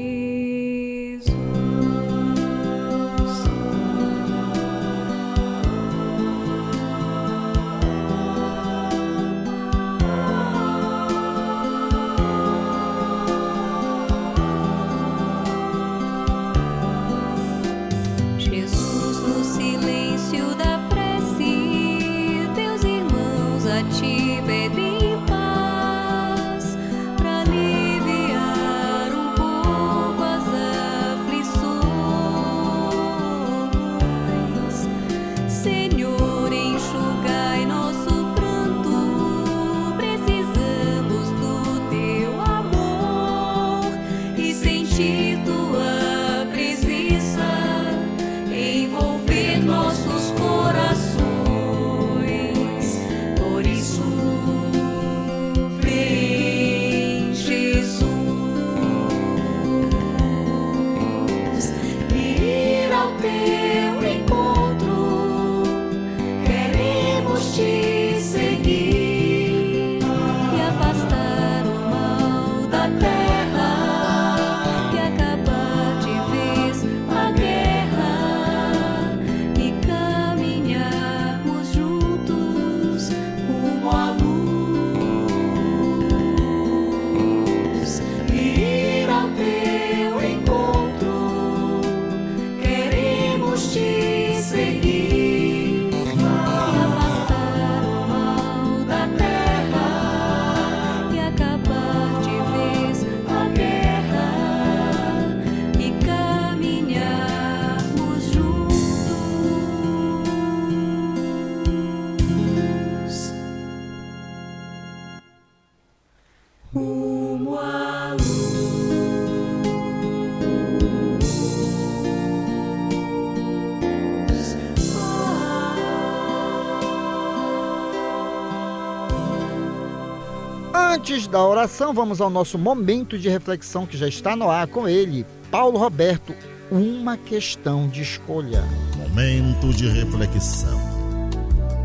Antes da oração, vamos ao nosso momento de reflexão que já está no ar com ele, Paulo Roberto, uma questão de escolha. Momento de reflexão.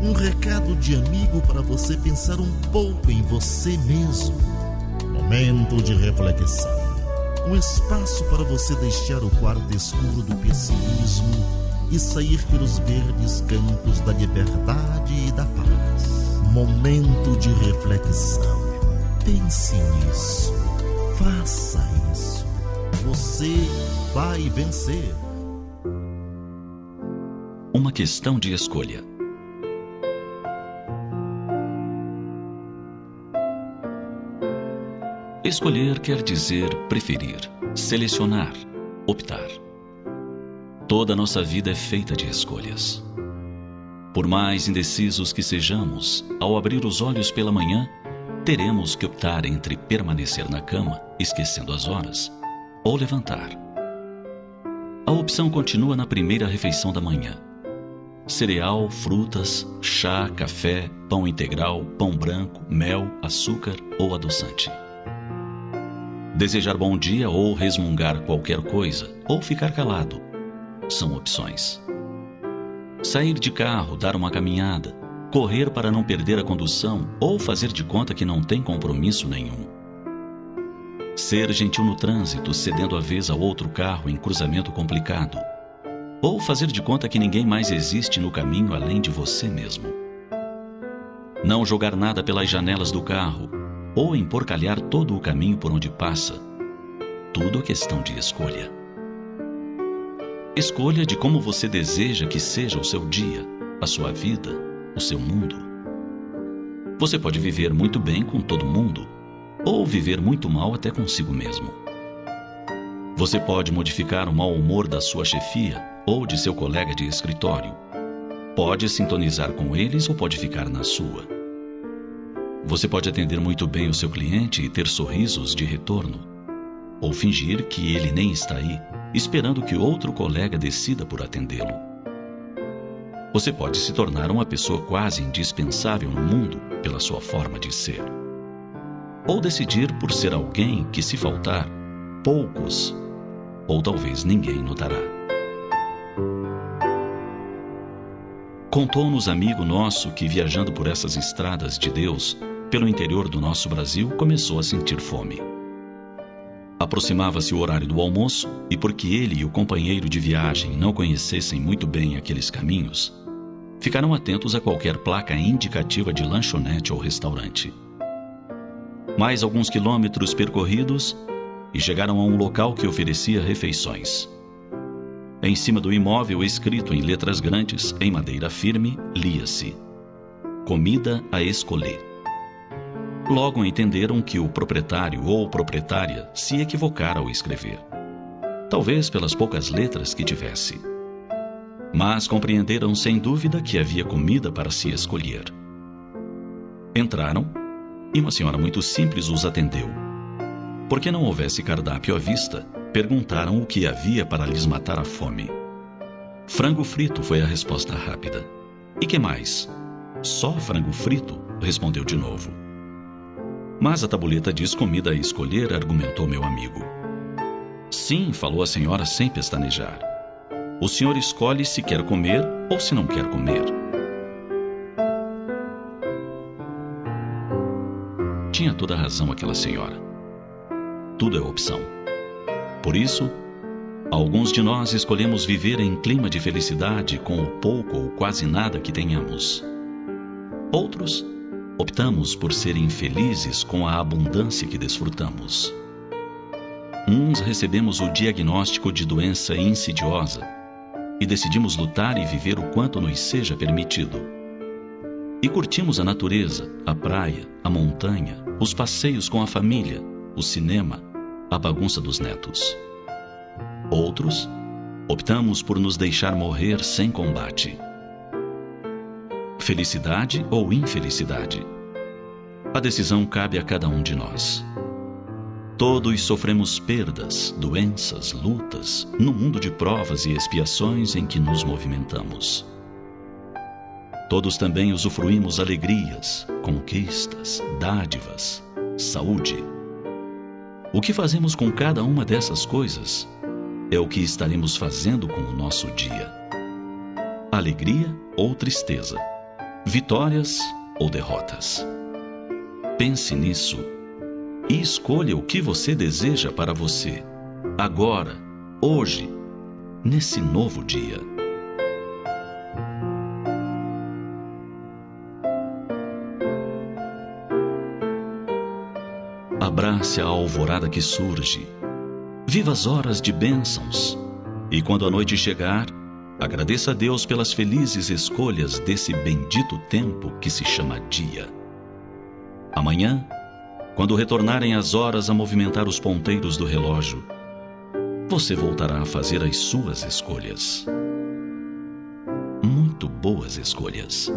Um recado de amigo para você pensar um pouco em você mesmo. Momento de reflexão. Um espaço para você deixar o quarto escuro do pessimismo e sair pelos verdes campos da liberdade e da paz. Momento de reflexão. Pense nisso. Faça isso. Você vai vencer. Uma questão de escolha. Escolher quer dizer preferir, selecionar, optar. Toda a nossa vida é feita de escolhas. Por mais indecisos que sejamos, ao abrir os olhos pela manhã, teremos que optar entre permanecer na cama, esquecendo as horas, ou levantar. A opção continua na primeira refeição da manhã. Cereal, frutas, chá, café, pão integral, pão branco, mel, açúcar ou adoçante. Desejar bom dia ou resmungar qualquer coisa, ou ficar calado, são opções. Sair de carro, dar uma caminhada, correr para não perder a condução ou fazer de conta que não tem compromisso nenhum. Ser gentil no trânsito, cedendo a vez a outro carro em cruzamento complicado. Ou fazer de conta que ninguém mais existe no caminho além de você mesmo. Não jogar nada pelas janelas do carro ou emporcalhar todo o caminho por onde passa. Tudo é questão de escolha. Escolha de como você deseja que seja o seu dia, a sua vida, o seu mundo. Você pode viver muito bem com todo mundo, ou viver muito mal até consigo mesmo. Você pode modificar o mau humor da sua chefia ou de seu colega de escritório. Pode sintonizar com eles ou pode ficar na sua. Você pode atender muito bem o seu cliente e ter sorrisos de retorno, ou fingir que ele nem está aí, esperando que outro colega decida por atendê-lo. Você pode se tornar uma pessoa quase indispensável no mundo pela sua forma de ser. Ou decidir por ser alguém que, se faltar, poucos ou talvez ninguém notará. Contou-nos amigo nosso que, viajando por essas estradas de Deus, pelo interior do nosso Brasil, começou a sentir fome. Aproximava-se o horário do almoço e, porque ele e o companheiro de viagem não conhecessem muito bem aqueles caminhos, ficaram atentos a qualquer placa indicativa de lanchonete ou restaurante. Mais alguns quilômetros percorridos e chegaram a um local que oferecia refeições. Em cima do imóvel, escrito em letras grandes, em madeira firme, lia-se: Comida a escolher. Logo entenderam que o proprietário ou proprietária se equivocara ao escrever, talvez pelas poucas letras que tivesse. Mas compreenderam sem dúvida que havia comida para se escolher. Entraram e uma senhora muito simples os atendeu. Porque não houvesse cardápio à vista, perguntaram o que havia para lhes matar a fome. Frango frito foi a resposta rápida. E que mais? Só frango frito? Respondeu de novo. Mas a tabuleta diz comida a escolher, argumentou meu amigo. Sim, falou a senhora sem pestanejar. O senhor escolhe se quer comer ou se não quer comer. Tinha toda a razão aquela senhora. Tudo é opção. Por isso, alguns de nós escolhemos viver em clima de felicidade com o pouco ou quase nada que tenhamos. Outros, optamos por ser infelizes com a abundância que desfrutamos. Uns recebemos o diagnóstico de doença insidiosa e decidimos lutar e viver o quanto nos seja permitido. E curtimos a natureza, a praia, a montanha, os passeios com a família, o cinema, a bagunça dos netos. Outros, optamos por nos deixar morrer sem combate. Felicidade ou infelicidade? A decisão cabe a cada um de nós. Todos sofremos perdas, doenças, lutas, no mundo de provas e expiações em que nos movimentamos. Todos também usufruímos alegrias, conquistas, dádivas, saúde. O que fazemos com cada uma dessas coisas é o que estaremos fazendo com o nosso dia. Alegria ou tristeza, vitórias ou derrotas. Pense nisso e escolha o que você deseja para você, agora, hoje, nesse novo dia. Abrace a alvorada que surge, viva as horas de bênçãos, e quando a noite chegar, agradeça a Deus pelas felizes escolhas desse bendito tempo que se chama dia. Amanhã, quando retornarem as horas a movimentar os ponteiros do relógio, você voltará a fazer as suas escolhas. Muito boas escolhas.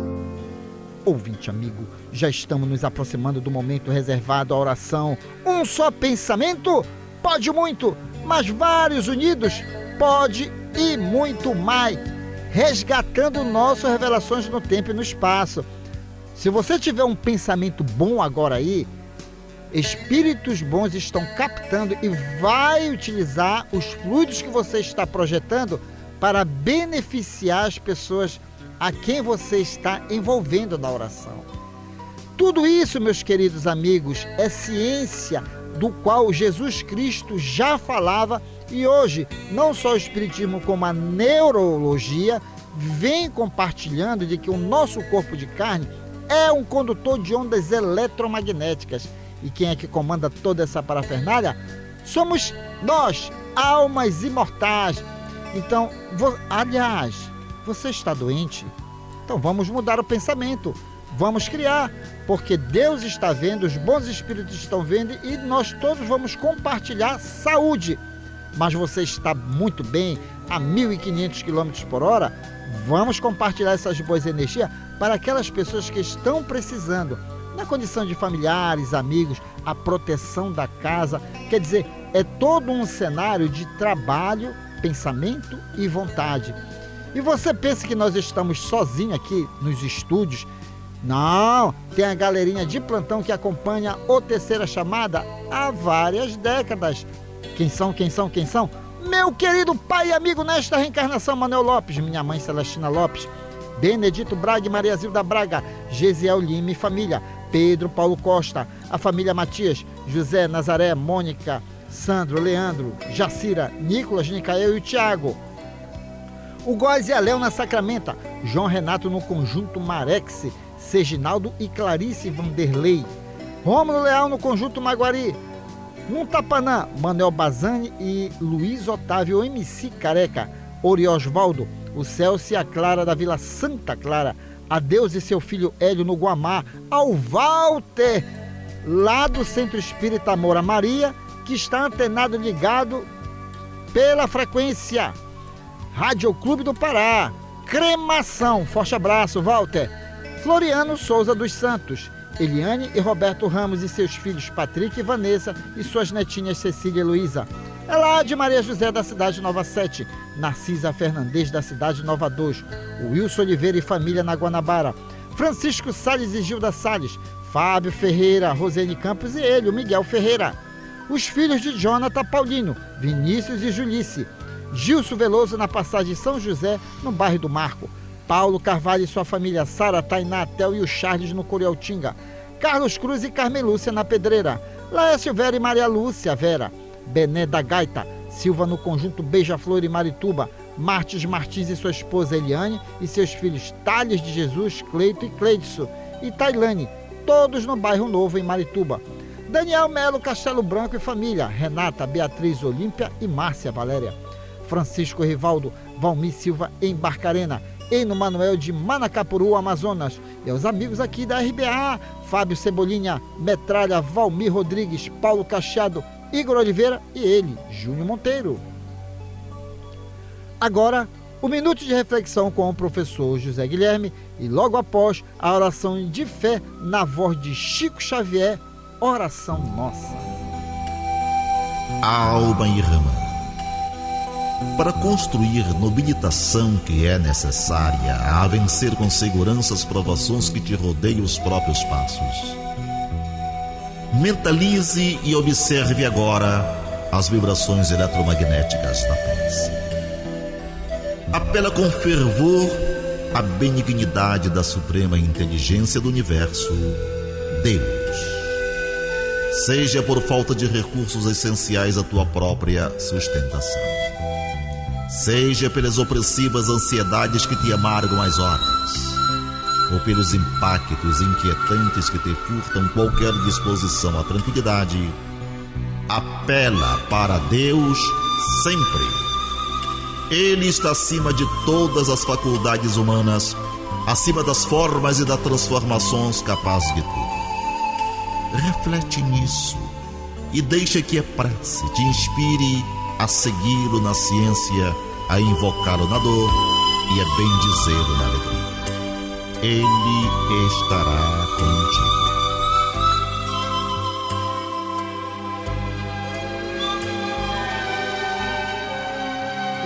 Ouvinte amigo, já estamos nos aproximando do momento reservado à oração. Um só pensamento pode muito, mas vários unidos pode e muito mais, resgatando nossas revelações no tempo e no espaço. Se você tiver um pensamento bom agora aí, espíritos bons estão captando e vai utilizar os fluidos que você está projetando para beneficiar as pessoas a quem você está envolvendo na oração. Tudo isso, meus queridos amigos, é ciência do qual Jesus Cristo já falava, e hoje não só o Espiritismo como a neurologia vem compartilhando de que o nosso corpo de carne é um condutor de ondas eletromagnéticas. E quem é que comanda toda essa parafernália? Somos nós, almas imortais. Então, aliás, você está doente? Então vamos mudar o pensamento, vamos criar, porque Deus está vendo, os bons espíritos estão vendo e nós todos vamos compartilhar saúde. Mas você está muito bem, a 1.500 km por hora, vamos compartilhar essas boas energias para aquelas pessoas que estão precisando, na condição de familiares, amigos, a proteção da casa. Quer dizer, é todo um cenário de trabalho, pensamento e vontade. E você pensa que nós estamos sozinhos aqui nos estúdios? Não, tem a galerinha de plantão que acompanha o Terceira Chamada há várias décadas. Quem são? Meu querido pai e amigo nesta reencarnação, Manuel Lopes, minha mãe Celestina Lopes, Benedito Braga e Maria Zilda Braga, Gesiel Lima e família, Pedro Paulo Costa, a família Matias, José, Nazaré, Mônica, Sandro, Leandro, Jacira, Nicolas, Nicael e o Tiago. O Góis e a Léo na Sacramenta, João Renato no Conjunto Marex, Serginaldo e Clarice Vanderlei, Rômulo Leal no Conjunto Maguari, no Tapanã, Manuel Bazani e Luiz Otávio MC Careca, Oriosvaldo, o Celso e a Clara da Vila Santa Clara, a Deus e seu filho Hélio no Guamá, ao Walter, lá do Centro Espírita Amor a Maria, que está antenado ligado pela frequência Rádio Clube do Pará. Cremação, forte abraço, Walter. Floriano Souza dos Santos, Eliane e Roberto Ramos e seus filhos Patrick e Vanessa e suas netinhas Cecília e Luísa. Elade Maria José da cidade Nova 7, Narcisa Fernandes da cidade Nova 2, Wilson Oliveira e família na Guanabara, Francisco Salles e Gilda Salles, Fábio Ferreira, Rosene Campos e ele, o Miguel Ferreira. Os filhos de Jonathan Paulino, Vinícius e Julice, Gilson Veloso na passagem São José, no bairro do Marco, Paulo Carvalho e sua família Sara, Tainá, Tel e o Charles no Corialtinga, Carlos Cruz e Carmen Lúcia na Pedreira, Laércio Vera e Maria Lúcia Vera, Bené da Gaita, Silva no Conjunto Beija-Flor e Marituba, Martins Martins e sua esposa Eliane e seus filhos Thales de Jesus, Cleito e Cleidson e Tailane, todos no bairro Novo em Marituba. Daniel Melo Castelo Branco e família, Renata, Beatriz Olímpia e Márcia Valéria. Francisco Rivaldo, Valmir Silva em Barcarena, Eno Manuel de Manacapuru, Amazonas. E aos amigos aqui da RBA, Fábio Cebolinha, Metralha, Valmir Rodrigues, Paulo Cacheado, Igor Oliveira e ele, Júnior Monteiro. Agora, o minuto de reflexão com o professor José Guilherme e logo após a oração de fé na voz de Chico Xavier, Oração Nossa. Alma irmã, para construir nobilitação que é necessária a vencer com segurança as provações que te rodeiam os próprios passos. Mentalize e observe agora as vibrações eletromagnéticas da prece. Apela com fervor à benignidade da suprema inteligência do universo, Deus. Seja por falta de recursos essenciais à tua própria sustentação, seja pelas opressivas ansiedades que te amargam as horas, ou pelos impactos inquietantes que te furtam qualquer disposição à tranquilidade, apela para Deus sempre. Ele está acima de todas as faculdades humanas, acima das formas e das transformações capazes de tudo. Reflete nisso e deixa que a prece te inspire a segui-lo na ciência, a invocá-lo na dor e a bendizê-lo na alegria. Ele estará contigo.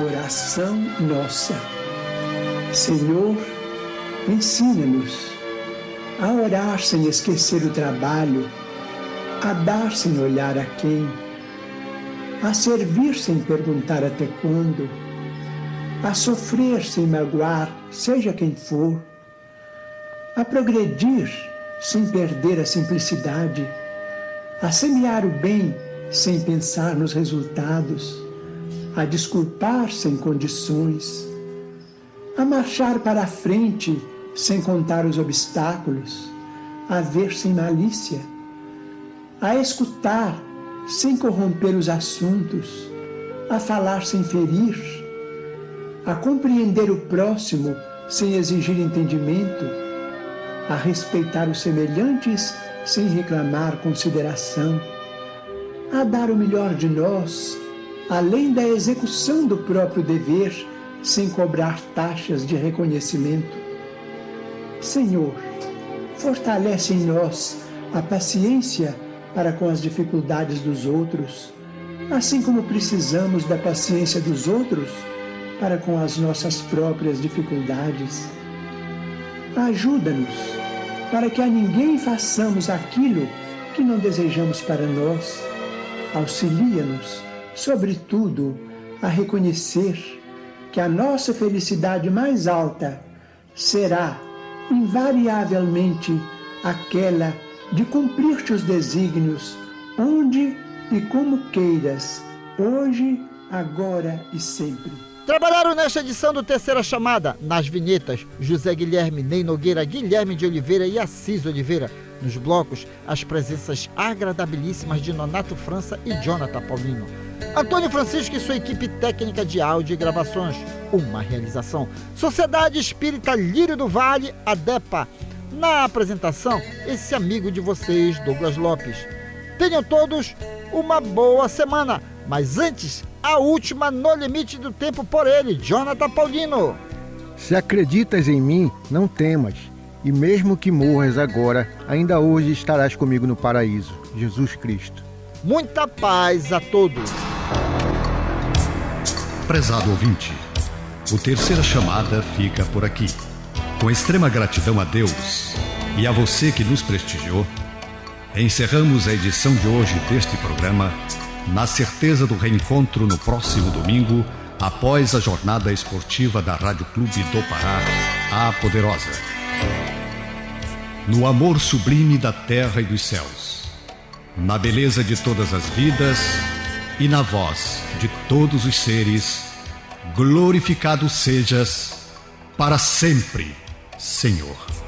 Oração nossa. Senhor, ensina-nos a orar sem esquecer o trabalho, a dar sem olhar a quem, a servir sem perguntar até quando, a sofrer sem magoar, seja quem for, a progredir sem perder a simplicidade, a semear o bem sem pensar nos resultados, a desculpar sem condições, a marchar para a frente sem contar os obstáculos, a ver sem malícia, a escutar sem corromper os assuntos, a falar sem ferir, a compreender o próximo sem exigir entendimento, a respeitar os semelhantes sem reclamar consideração, a dar o melhor de nós, além da execução do próprio dever, sem cobrar taxas de reconhecimento. Senhor, fortalece em nós a paciência para com as dificuldades dos outros, assim como precisamos da paciência dos outros para com as nossas próprias dificuldades. Ajuda-nos para que a ninguém façamos aquilo que não desejamos para nós. Auxilia-nos, sobretudo, a reconhecer que a nossa felicidade mais alta será, invariavelmente, aquela de cumprir teus desígnios, onde e como queiras, hoje, agora e sempre. Trabalharam nesta edição do Terceira Chamada, nas vinhetas, José Guilherme, Ney Nogueira, Guilherme de Oliveira e Assis Oliveira. Nos blocos, as presenças agradabilíssimas de Nonato França e Jonathan Paulino. Antônio Francisco e sua equipe técnica de áudio e gravações. Uma realização. Sociedade Espírita Lírio do Vale, ADEPA. Na apresentação, esse amigo de vocês, Douglas Lopes. Tenham todos uma boa semana, mas antes, a última no limite do tempo por ele, Jonathan Paulino. Se acreditas em mim, não temas, e mesmo que morras agora, ainda hoje estarás comigo no paraíso. Jesus Cristo. Muita paz a todos. Prezado ouvinte, o Terceira Chamada fica por aqui. Com extrema gratidão a Deus e a você que nos prestigiou, encerramos a edição de hoje deste programa na certeza do reencontro no próximo domingo, após a jornada esportiva da Rádio Clube do Pará, a Poderosa. No amor sublime da terra e dos céus, na beleza de todas as vidas e na voz de todos os seres, glorificado sejas para sempre, Senhor.